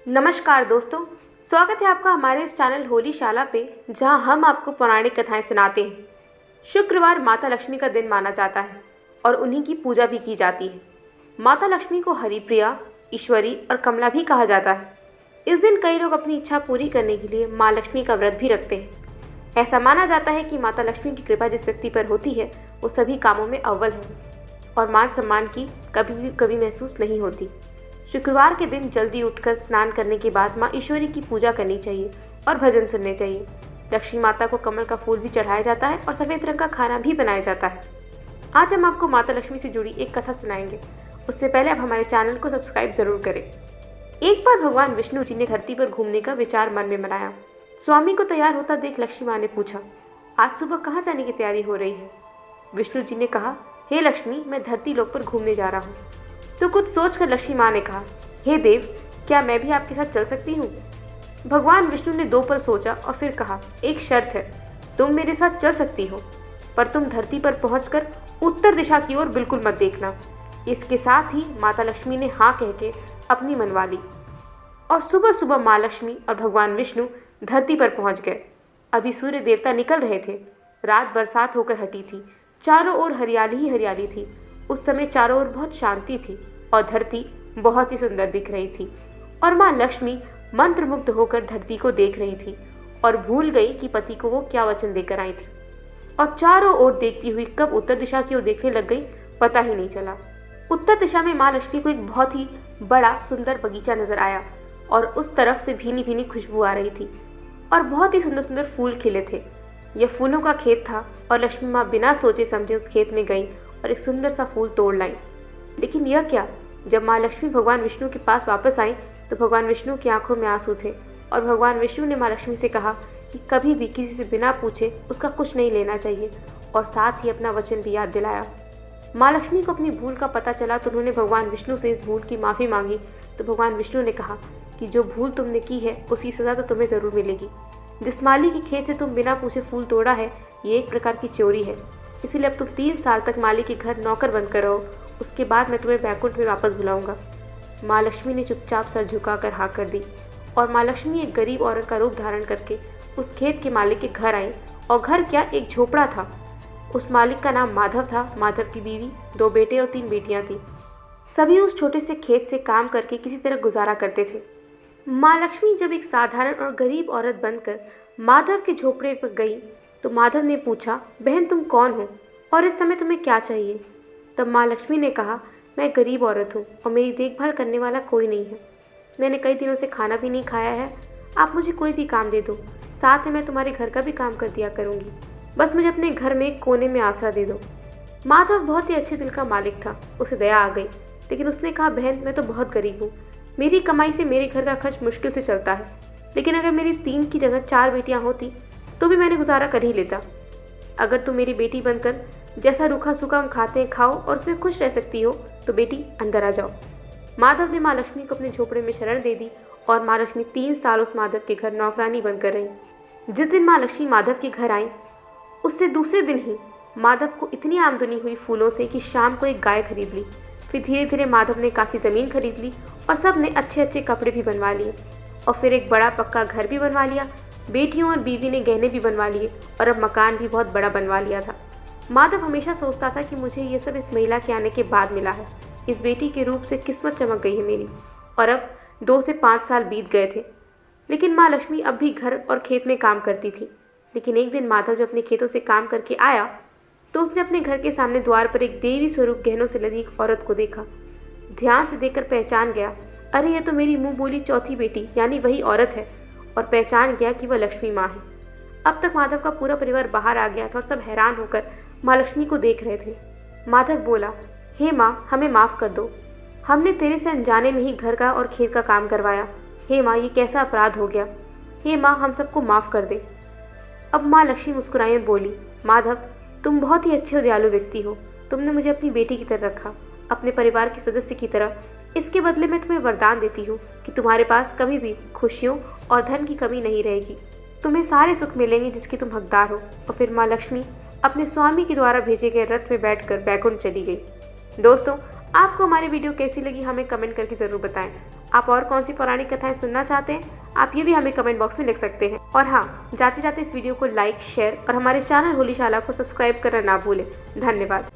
नमस्कार दोस्तों, स्वागत है आपका हमारे इस चैनल होली शाला पे, जहां हम आपको पौराणिक कथाएं सुनाते हैं। शुक्रवार माता लक्ष्मी का दिन माना जाता है और उन्हीं की पूजा भी की जाती है। माता लक्ष्मी को हरिप्रिया, ईश्वरी और कमला भी कहा जाता है। इस दिन कई लोग अपनी इच्छा पूरी करने के लिए माँ लक्ष्मी का व्रत भी रखते हैं। ऐसा माना जाता है कि माता लक्ष्मी की कृपा जिस व्यक्ति पर होती है वो सभी कामों में अव्वल है और मान सम्मान की कभी भी कमी महसूस नहीं होती। शुक्रवार के दिन जल्दी उठकर स्नान करने के बाद माँ ईश्वरी की पूजा करनी चाहिए और भजन सुनने चाहिए। लक्ष्मी माता को कमल का फूल भी चढ़ाया जाता है और सफ़ेद रंग का खाना भी बनाया जाता है। आज हम आपको माता लक्ष्मी से जुड़ी एक कथा सुनाएंगे। उससे पहले आप हमारे चैनल को सब्सक्राइब जरूर करें। एक बार भगवान विष्णु जी ने धरती पर घूमने का विचार मन में बनाया। स्वामी को तैयार होता देख लक्ष्मी माँ ने पूछा, आज सुबह कहाँ जाने की तैयारी हो रही है? विष्णु जी ने कहा, हे लक्ष्मी, मैं धरती लोक पर घूमने जा रहा हूँ। तो कुछ सोचकर लक्ष्मी माँ ने कहा, हे देव, क्या मैं भी आपके साथ चल सकती हूँ? भगवान विष्णु ने 2 पल सोचा और फिर कहा, एक शर्त है, तुम मेरे साथ चल सकती हो, पर तुम धरती पर पहुंचकर उत्तर दिशा की ओर बिल्कुल मत देखना। इसके साथ ही माता लक्ष्मी ने हाँ कह के अपनी मनवा ली और सुबह सुबह माँ लक्ष्मी और भगवान विष्णु धरती पर पहुंच गए। अभी सूर्य देवता निकल रहे थे। रात बरसात होकर हटी थी। चारों ओर हरियाली ही हरियाली थी। उस समय चारों ओर बहुत शांति थी और धरती बहुत ही सुंदर दिख रही थी और माँ लक्ष्मी मंत्रमुग्ध होकर धरती को देख रही थी और भूल गई कि पति को वो क्या वचन देकर आई थी और चारों ओर देखती हुई कब उत्तर दिशा की ओर देखने लग गई पता ही नहीं चला। उत्तर दिशा में माँ लक्ष्मी को एक बहुत ही बड़ा सुंदर बगीचा नजर आया और उस तरफ से भीनी भीनी खुशबू आ रही थी और बहुत ही सुंदर सुंदर फूल खिले थे। यह फूलों का खेत था और लक्ष्मी माँ बिना सोचे समझे उस खेत में गई और एक सुंदर सा फूल तोड़ लाई। लेकिन यह क्या, जब माँ लक्ष्मी भगवान विष्णु के पास वापस आई तो भगवान विष्णु की आंखों में आंसू थे और भगवान विष्णु ने माँ लक्ष्मी से कहा कि कभी भी किसी से बिना पूछे उसका कुछ नहीं लेना चाहिए और साथ ही अपना वचन भी याद दिलाया। माँ लक्ष्मी को अपनी भूल का पता चला तो उन्होंने भगवान विष्णु से इस भूल की माफ़ी मांगी। तो भगवान विष्णु ने कहा कि जो भूल तुमने की है उसकी सज़ा तो तुम्हें ज़रूर मिलेगी। जिस माली के खेत से तुम बिना पूछे फूल तोड़ा है ये एक प्रकार की चोरी है, इसीलिए अब तुम 3 साल तक माली के घर नौकर बनकर रहो। उसके बाद मैं तुम्हें बैकुंठ में वापस बुलाऊंगा। माँ लक्ष्मी ने चुपचाप सर झुकाकर हाँ कर दी और माँ लक्ष्मी एक गरीब औरत का रूप धारण करके उस खेत के मालिक के घर आई। और घर क्या, एक झोपड़ा था। उस मालिक का नाम माधव था। माधव की बीवी, 2 बेटे और 3 बेटियां थीं। सभी उस छोटे से खेत से काम करके किसी तरह गुजारा करते थे। माँ लक्ष्मी जब एक साधारण और गरीब औरत बनकर माधव के झोपड़े पर गई तो माधव ने पूछा, बहन तुम कौन हो और इस समय तुम्हें क्या चाहिए? तब माँ लक्ष्मी ने कहा, मैं गरीब औरत हूँ और मेरी देखभाल करने वाला कोई नहीं है। मैंने कई दिनों से खाना भी नहीं खाया है। आप मुझे कोई भी काम दे दो, साथ में मैं तुम्हारे घर का भी काम कर दिया करूँगी। बस मुझे अपने घर में एक कोने में आसरा दे दो। माधव बहुत ही अच्छे दिल का मालिक था। उसे दया आ गई, लेकिन उसने कहा, बहन मैं तो बहुत गरीब हूँ। मेरी कमाई से मेरे घर का खर्च मुश्किल से चलता है, लेकिन अगर मेरी 3 की जगह 4 बेटियाँ होती तो भी मैंने गुजारा कर ही लेता। अगर तुम मेरी बेटी बनकर जैसा रूखा सूखा हम खाते हैं खाओ और उसमें खुश रह सकती हो तो बेटी अंदर आ जाओ। माधव ने माँ लक्ष्मी को अपने झोपड़े में शरण दे दी और माँ लक्ष्मी 3 साल उस माधव के घर नौकरानी बनकर रही। जिस दिन माँ लक्ष्मी माधव के घर आई उससे दूसरे दिन ही माधव को इतनी आमदनी हुई फूलों से कि शाम को एक गाय खरीद ली। फिर धीरे धीरे माधव ने काफ़ी ज़मीन खरीद ली और सब ने अच्छे अच्छे कपड़े भी बनवा लिए और फिर एक बड़ा पक्का घर भी बनवा लिया। बेटियों और बीवी ने गहने भी बनवा लिए और अब मकान भी बहुत बड़ा बनवा लिया था। माधव हमेशा सोचता था कि मुझे ये सब इस महिला के आने के बाद मिला है। इस बेटी के रूप से किस्मत चमक गई है मेरी। और अब 2 से 5 साल बीत गए थे, लेकिन माँ लक्ष्मी अब भी घर और खेत में काम करती थी। लेकिन एक दिन माधव जब अपने खेतों से काम करके आया तो उसने अपने घर के सामने द्वार पर एक देवी स्वरूप गहनों से लदी एक औरत को देखा। ध्यान से देखकर पहचान गया, अरे यह तो मेरी मुँह बोली चौथी बेटी यानी वही औरत है, और पहचान गया कि वह लक्ष्मी माँ है। अब तक माधव का पूरा परिवार बाहर आ गया था और सब हैरान होकर माँ लक्ष्मी को देख रहे थे। माधव बोला, हे माँ, हमें माफ़ कर दो। हमने तेरे से अनजाने में ही घर का और खेत का काम करवाया। हे माँ, ये कैसा अपराध हो गया। हे माँ, हम सबको माफ़ कर दे। अब माँ लक्ष्मी मुस्कुराई और बोली, माधव तुम बहुत ही अच्छे और दयालु व्यक्ति हो। तुमने मुझे अपनी बेटी की तरह रखा, अपने परिवार के सदस्य की तरह। इसके बदले मैं तुम्हें वरदान देती हूँ कि तुम्हारे पास कभी भी खुशियों और धन की कमी नहीं रहेगी। तुम्हें सारे सुख मिलेंगे जिसके तुम हकदार हो। और फिर माँ लक्ष्मी अपने स्वामी के द्वारा भेजे गए रथ में बैठकर बैकुंठ चली गई। दोस्तों, आपको हमारी वीडियो कैसी लगी हमें कमेंट करके ज़रूर बताएं। आप और कौन सी पौराणिक कथाएं सुनना चाहते हैं, आप ये भी हमें कमेंट बॉक्स में लिख सकते हैं। और हाँ, जाते जाते इस वीडियो को लाइक, शेयर और हमारे चैनल होलीशाला को सब्सक्राइब करना ना भूलें। धन्यवाद।